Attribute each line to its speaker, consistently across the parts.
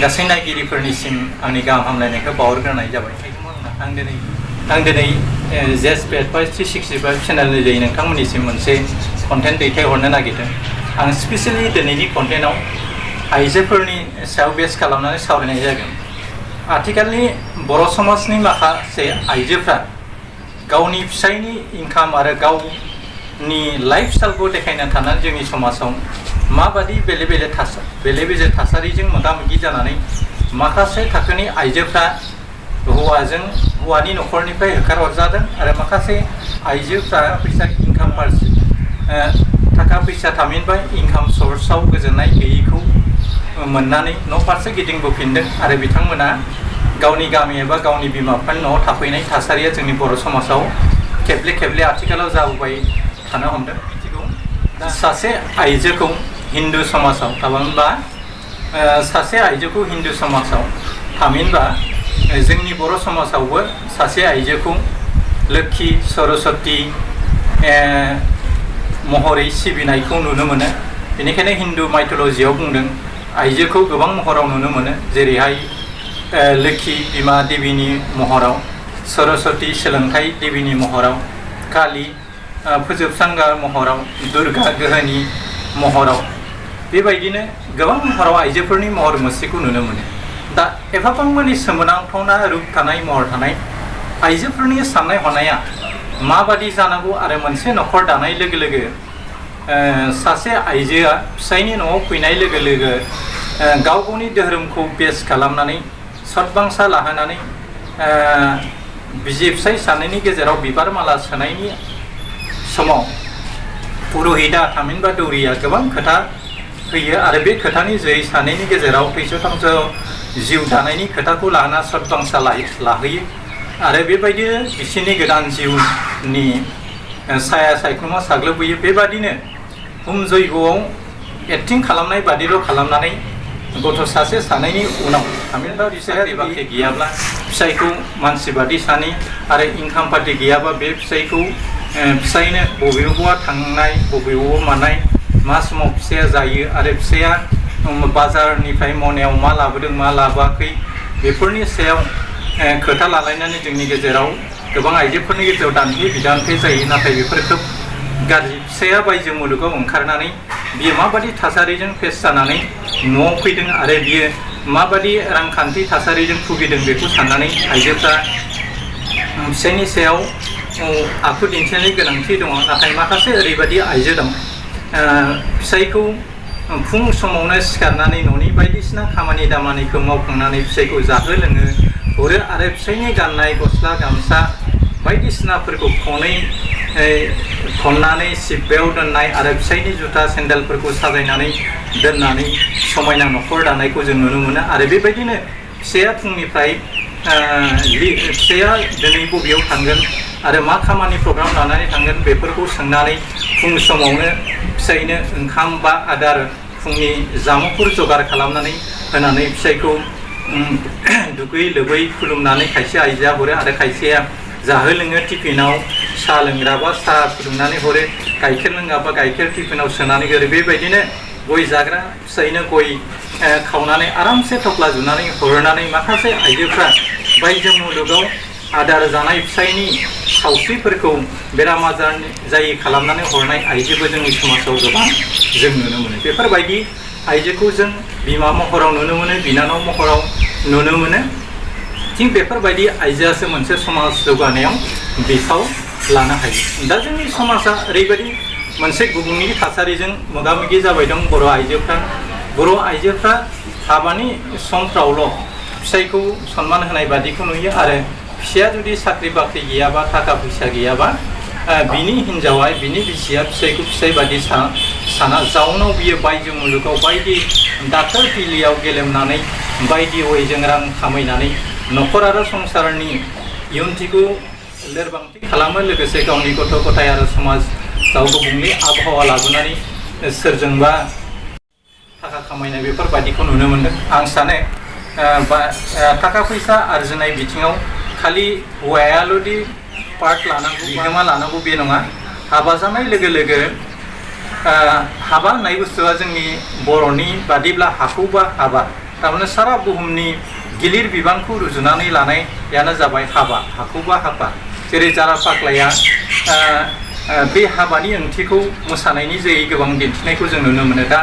Speaker 1: गासै नायगिरिफोरनिसिम आंनि गाहाम हामलायनायखौ बावहरग्रोनाय जाबाय। आं दिनै जेएसपी एडभाइस 365 चेनेलनि जै नोंथांमोननिसिम मोनसे कन्टेन्ट दैथायहरनो नागिरदों। आं स्पेसियेलि दिनैनि कन्टेन्टआव आइजोफोरनि सायाव बेस खालामनानै सावरायनाय जागोन। आथिखालनि बर' समाजनि माखासे आइजोफ्रा गावनि फिसायनि इनकाम आरो गावनि लाइफ स्टाइलखौ देखायनो थानानै जोंनि समाजाव माबादि बेले बेजे थासारिजों मोगा मोगि जानानै माखासे थाखोनि आइजोफ्रा हौवानि न'खरनिफ्राय होखारहरजादों आरो माखासे आइजोफ्रा थाखा फैसा थामहिनबा इनकाम सर्सआव गोजोननाय गैयैखौ मोननानै न' फारसे गिदिंबोफिनदों आरो बिथांमोना गावनि गामि एबा गावनि बिमा बिफानि न'आव थाफैनाय थासारिया जोंनि बर' समाजाव खेबले आथिखालाव जाबोबाय थानो हमदों। सासे आइजोखौ हिन्दु समाजाव थामहिनबा जोंनि बर' समाजावबो सासे आइजोखौ लोक्षि सरस्वती महरै सिबिनायखौ नुनो मोनो। बेनिखायनो हिन्दु माइथलजियाव बुंदों आइजोखौ गोबां महराव नुनो मोनो, जेरैहाय लोक्षि बिमा देबिनि महराव, सरस्वती सोलोंथाइ देबिनि महराव, काली फोजोबस्रांगा महराव, दुर्गा गोहोनि महराव, बेबायदिनो गोबां महराव आइजोफोरनि महर मुस्रिखौ नुनो मोनो। दा एफाबांमानि सोमोनांथावना रुप थानाय महर थानाय आइजोफोरनि साननाय हनाया माबादि जानांगौ आरो मोनसे न'खर दानाय लोगो लोगो सासे आइजोआ फिसायनि न'आव फैनाय लोगो लोगो गावनि धोरोमखौ बेस खालामनानै सतबांसा लाहोनानै बिसि फिसाय सानैनि गेजेराव बिबार माला सोनायनि समाव पुरहिता थामहिनबा दौरिया गोबां खोथा होयो आरो बे खोथानि जोहै सानैनि गेजेराव थैस' थांस' जिउ दानायनि खोथाखौ लाना सतबांसा लाहोयो आरो बेबायदिनो बिसोरनि गोदान जिउनि साया सायख्लुमा साग्लोबबोयो। बेबादिनो हुम जयग'आव एक्टिं खालामनाय बादिल' खालामनानै गथ' सासे सानैनि उनाव थामहिनबा बिसोरहा बाख्रि गैयाब्ला फिसायखौ मानसि बादि सानै आरो इनकाम पार्टि गैयाबा बे फिसायखौ फिसायनो बबेयावबा थांनाय बबेयावबा मानाय मा समाव फिसाया जायो आरो फिसाया बाजारनिफ्राय मनायाव मा लाबोदों मा लाबोआखै बेफोरनि सायाव खोथा लालायनानै जोंनि गेजेराव गोबां आइजोफोरनि गेजेराव दान्थे बिदान्थे जायो। नाथाय बेफोर खोब गाज्रि। फिसाया बायजो मुलुगाव ओंखारनानै बियो माबादि थासारिजों फेस जानानै न'आव फैदों आरो बियो माबादि रांखान्थि थासारिजों भुगिदों बेखौ साननानै आइजोफ्रा फिसायनि सायाव आखु दिन्थिनायनि गोनांथि दङ। नाथाय माखासे ओरैबायदि आइजो दं फिसायखौ फुं समावनो सिखारनानै न'नि बायदिसिना खामानि दामानिखौ मावखांनानै फिसायखौ जाहो लोङो हरो आरो फिसायनि गाननाय गस्ला गामसा बायदिसिनाफोरखौ खननानै सिबबायाव दोननाय आरो फिसायनि जुथा सेन्देलफोरखौ साजायनानै दोननानै समायना न'खर दानायखौ जों नुनो मोनो। आरो बेबायदिनो फिसाया फुंनिफ्राय फिसाया दिनै बबेयाव थांगोन आरो मा खामानि प्रग्राम लानानै थांगोन बेफोरखौ सोंनानै फुं समावनो फिसायनो ओंखाम बा आदार फुंनि जामुंफोर जगार खालामनानै होनानै फिसायखौ दुगै लोबै खुलुमनानै खायसे आइजोआ हरो आरो खायसेया जाहो लोङो टिफिनाव साहा लोंग्राबा साहा फुदुंनानै हरो, गाइखेर लोंग्राबा गाइखेर टिफिनाव सोनानै हरो। बेबायदिनो गय जाग्रा फिसायनो गय खावनानै आरामसे थफ्ला जुनानै हरनानै माखासे आइजोफ्रा बायजो मुलुगाव आदार जानाय फिसायनि सावस्रिफोरखौ बेराम आजार जायै खालामनानै हरनाय आइजोबो जोंनि समाजाव गोबां जों नुनो मोनो। बेफोरबायदि आइजोखौ जों बिमा महराव नुनो मोनो, बिनानाव महराव नुनो मोनो। थिग बेफोरबायदि आइजोआसो मोनसे समाज जौगानायाव बिफाव लानो हायो। दा जोंनि समाजा ओरैबायदि मोनसे गुबुंले थासारिजों मोगा मोगि जाबाय दं। बर' आइजोफ्रा हाबानि समफ्रावल' फिसायखौ सनमान होनाय बादिखौ नुयो आरो फिसाया जुदि साख्रि बाख्रि गैयाबा थाखा फैसा गैयाबा बिनि हिन्जावा बिनि बिसिया फिसायखौ फिसाय बादि साना। जाउनाव बियो बायजो मुलुगाव बायदि दाखोर बिलियाव गेलेमनानै बायदि वयजों रां खामायनानै न'खर आरो संसारनि इयुनथिखौ लोरबांथि खालामो, लोगोसे गावनि गथ' गथाय आरो समाजाव गुबुंले आबहावा लाबोनानै सोरजोंबा थाखा खामायनाय बेफोरबायदिखौ नुनो मोनदों। आं सानो थाखा फैसा आरजिनाय बिथिङाव खालि हौवायाल'दि पार्ट लानांगौ बिहोमा लानांगौ बे नङा। हाबा जानाय लोगो लोगो हाबा होननाय बुस्थुआ जोंनि बर'नि बादिब्ला हाखौबा हाबा थारमाने सारा बुहुमनि गिलिर बिबानखौ रुजुनानै लानायानो जाबाय हाबा, हाखौबा हाबा। जेरै जारा फाग्लाया बे हाबानि ओंथिखौ मोसानायनि जोहै गोबां दिन्थिनायखौ जों नुनो मोनो। दा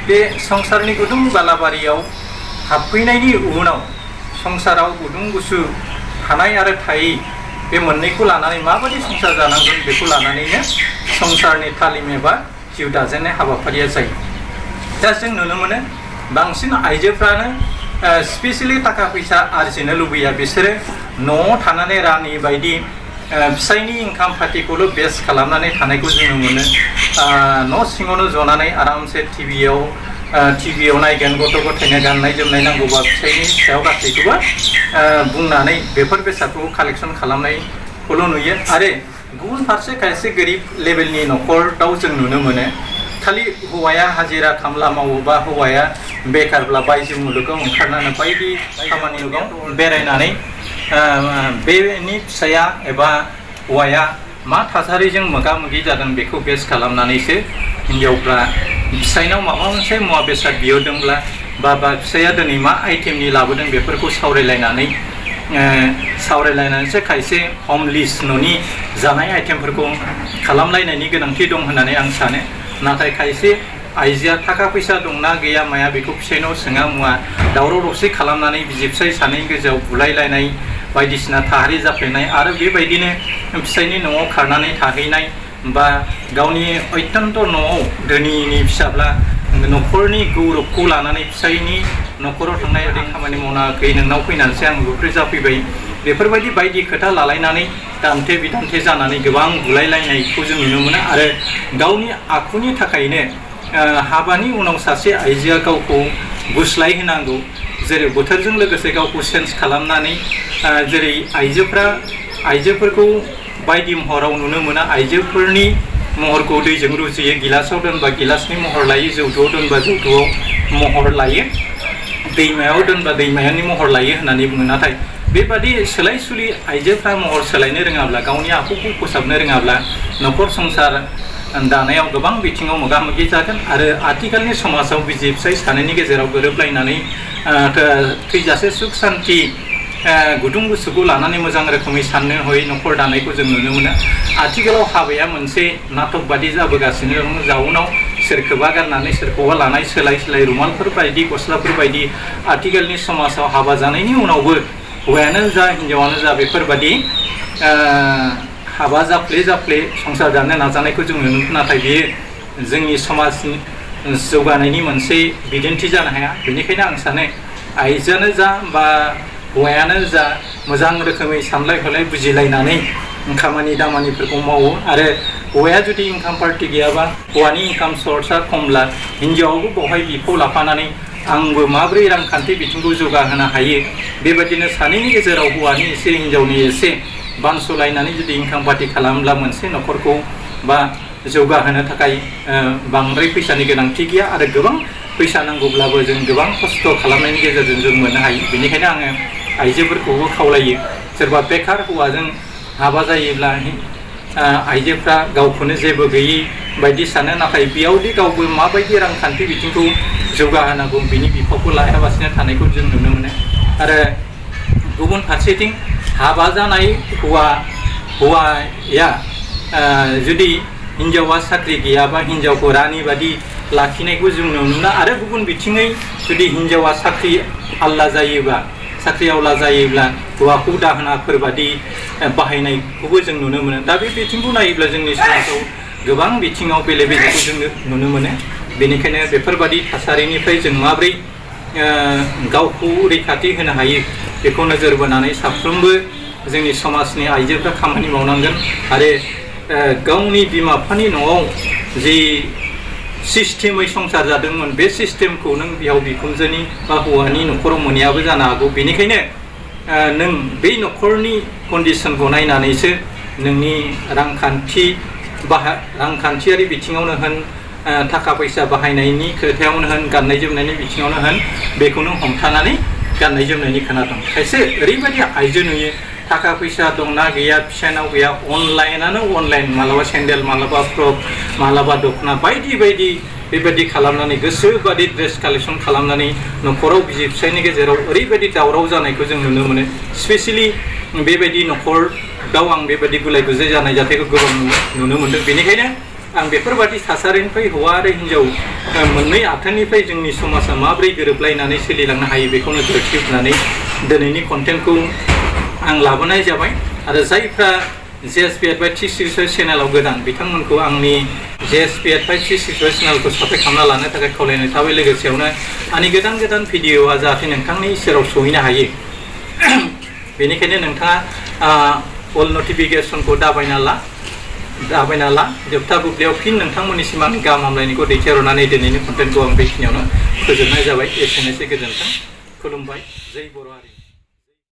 Speaker 1: बे संसारनि गुदुं बालाबारियाव हाबफैनायनि उनाव संसाराव गुदुं गुसु थानाय आरो थायै बे मोननैखौ लानानै माबायदि संसार जानांगोन बेखौ लानानैनो संसारनि तालिम एबा जिउ दाजेननाय हाबाफारिया जायो। दा जों नुनो मोनो बांसिन आइजोफ्रानो स्पेसियेलि थाखा फैसा आरजिनो लुबैया। बिसोरो न'आव थानानै रानि बायदि फिसायनि इनकाम पार्टिखौल' बेस खालामनानै थानायखौ जों नुनो मोनो। न' सिङावनो जनानै आरामसे टिभियाव नायगोन, गथ' गथायनो गाननाय जोमनाय नांगौबा फिसायनि सायाव गासैखौबो बुंनानै बेफोर बेसादखौ कालेक्सन खालामनायखौल' नुयो। आरो गुबुन फारसे खायसे गोरिब लेभेलनि न'खराव जों नुनो मोनो खालि हौवाया हाजिरा खामला मावोबा हौवाया बेखारब्ला बायजो मुलुगाव ओंखारनानै बायदि खामानियाव बेरायनानै बेनि फिसाया एबा हौवाया मा थासारिजों मोगा मोगि जादों बेखौ बेस खालामनानैसो हिनजावफ्रा फिसायनाव माबा मोनसे मुवा बेसाद बिहरदोंब्ला बा फिसाया दिनै मा आइटेमनि लाबोदों बेफोरखौ सावरायलायनानैसो खायसे हम लिस्ट न'नि जानाय आइटेमफोरखौ खालामलायनायनि गोनांथि दं होननानै आं सानो। नाथाय खायसे आइजोआ थाखा फैसा दंना गैया माया बेखौ फिसायनाव सोङा मुवा दावराव दावसि खालामनानै बिसि फिसाय सानैनि गेजेराव बुलायलायनाय बायदिसिना थाहारि जाफ्लेनाय आरो बेबायदिनो फिसायनि न'आव खारनानै थाहैनाय बा गावनि अत्यन्त न'आव धोनिनि फिसाब्ला न'खरनि गौरबखौ लानानै फिसायनि न'खराव थांनाय ओरै खामानि मावनाङाखै नोंनाव फैनानैसो आं बेफोर जाफैबाय बेफोरबायदि बायदि खोथा लालायनानै दान्थे बिदान्थे जानानै गोबां बुलायलायनायखौ जों नुनो मोनो। आरो गावनि आखुनि थाखायनो हाबानि उनाव सासे आइजोआ गावखौ गुस्लाय होनांगौ, जेरै बोथोरजों लोगोसे गावखौ चेन्ज खालामनानै जेरै आइजोफोरखौ बायदि महराव नुनो मोना। आइजोफोरनि महरखौ दैजों रुजुयो, गिलासाव दोनबा गिलासनि महर लायो, जौदुआव दोनबा जौदुआव महर लायो, दैमायाव दोनबा दैमायानि महर लायो होननानै बुङो। नाथाय बेबादि सोलाय सुलि आइजोफ्रा महर सोलायनो रोङाब्ला, गावनि आखुखौ फोसाबनो रोङाब्ला न'खर संसार दानायाव गोबां बिथिङाव मोगा मोगि जागोन। आरो आथिखालनि समाजाव बिसि फिसाय सानैनि गेजेराव गोरोबलायनानै थैजासे सुख सान्थि गुदुं गुसुखौ लानानै मोजां रोखोमै साननो हयै न'खर दानायखौ जों नुनो मोनो। आथिखालाव हाबाया मोनसे नाटक बादि जाबोगासिनो दं। जाउनाव सोरखौबा गारनानै सोरखौबा लानाय, सोलाय सोलाय रुमालफोर बायदि गस्लाफोर बायदि आथिखालनि समाजाव हाबा जानायनि उनावबो हौवायानो जा हिन्जावानो जा बेफोरबादि हाबा जाफ्ले संसार जानो नाजानायखौ जों नुनो मोनो। नाथाय बेयो जोंनि समाजनि जौगानायनि मोनसे बिदिन्थि जानो हाया। बेनिखायनो आं सानो आइजोआनो जा बा हौवायानो जा मोजां रोखोमै सानलाय हलाय बुजिलायनानै खामानि दामानिफोरखौ मावो। आरो हौवाया जुदि इनकाम पार्टि गैयाबा, हौवानि इनकाम सर्सआ खमब्ला हिन्जावाबो बेवहाय बिफाव लाफानानै आंबो माबोरै रांखान्थि बिथिंखौ जौगाहोनो हायो, बेबायदिनो सानैनि गेजेराव हौवानि एसे हिन्जावनि एसे बानस'लायनानै जुदि इनकाम पार्टि खालामब्ला मोनसे न'खरखौ बा जौगाहोनो थाखाय बांद्राय फैसानि गोनांथि गैया। आरो गोबां फैसा नांगौब्लाबो जों गोबां खस्थ' खालामनायनि गेजेरजों जों मोननो हायो। बेनिखायनो आङो आइजोफोरखौबो खावलायो, सोरबा बेखार हौवाजों हाबा जायोब्ला आइजोफ्रा गावखौनो जेबो गैयि बायदि सानो। नाथाय बेयावदि गावबो माबायदि रांखान्थि बिथिंखौ जौगाहोनांगौ बिनि बिफावखौ लायाबासिनो थानायखौ जों नुनो मोनो। आरो गुबुन फारसेथिं हाबा जानाय हौवाया जुदि हिन्जावा साख्रि गैयाबा हिन्जावखौ रानि बादि लाखिनायखौ जों नुनो मोनो। आरो गुबुन बिथिङै जुदि हिन्जावा साख्रि आवला जायोब्ला हौवाखौ दाहोनाफोर बादि बाहायनायखौबो जों नुनो मोनो। दा बे बिथिंखौ नायोब्ला जोंनि समाजाव गोबां बिथिङाव बेले बेजेखौ जों नुनो मोनो। बेनिखायनो बेफोरबादि थासारिनिफ्राय जों माबोरै गावखौ रैखाथि होनो हायो बेखौ नोजोर बोनानै साफ्रोमबो जोंनि समाजनि आइजोफ्रा खामानि मावनांगोन। आरो गावनि बिमा बिफानि न'आव जि सिस्टेमै संसार जादोंमोन बे सिस्टेमखौ नों बिहाव बिखुनजोनि बा हौवानि न'खराव मोनैयाबो जानो हागौ। बेनिखायनो नों बै न'खरनि कन्डिसनखौ नायनानैसो नोंनि रांखान्थियारि बिथिङावनो होन, थाखा फैसा बाहायनायनि खोथायावनो होन, गाननाय जोमनायनि बिथिङावनो होन, बेखौनो हमथानानै गाननाय जोमनायनि खोना दं। खायसे ओरैबायदि आइजो नुयो थाखा फैसा दंना गैया फिसायनाव गैया, अनलाइन, मालाबा सेन्देल, मालाबा फ्रक, मालाबा दख'ना बायदि बायदि बेबायदि खालामनानै गोसोबादि ड्रेस कालेक्सन खालामनानै न'खराव बिसि फिसायनि गेजेराव ओरैबायदि दावराव जानायखौ जों नुनो मोनो स्पेसियेलि बेबायदि न'खराव आं बेबायदि गुलाय गुजाय जानाय जाथायखौ गोबां नुनो मोनदों बेनिखायनो आं बेफोरबादि थासारिनिफ्राय हौवा आरो हिन्जाव मोननै आथोननिफ्राय जोंनि समाजा माबोरै गोरोबलायनानै सोलिलांनो हायो बेखौ नोजोर होनानै दिनैनि कन्टेन्टखौ आं लाबोनाय जाबाय आरो जायफ्रा JSP@365 चेनेलाव गोदान बिथांमोनखौ आंनि JSP@365 चेनेलखौ साबस्क्राइब खालामना लानो थाखाय खावलायनाय थाबाय लोगोसेयावनो आंनि गोदान भिडिअ'आ जाहाथे नोंथांनि सेराव सहैनो हायो बेनिखायनो नोंथाङा अल नटिफिकेसनखौ दाबायना ला जोबथा बुब्लियाव फिन नोंथांमोननिसिम आंनि गाहाम हामलायनायखौ दैथायहरनानै दिनैनि कन्टेन्टखौ आं बेखिनियावनो फोजोबनाय जाबाय एसेनोसै गोजोन्थों खुलुमबाय जै बर' हारि।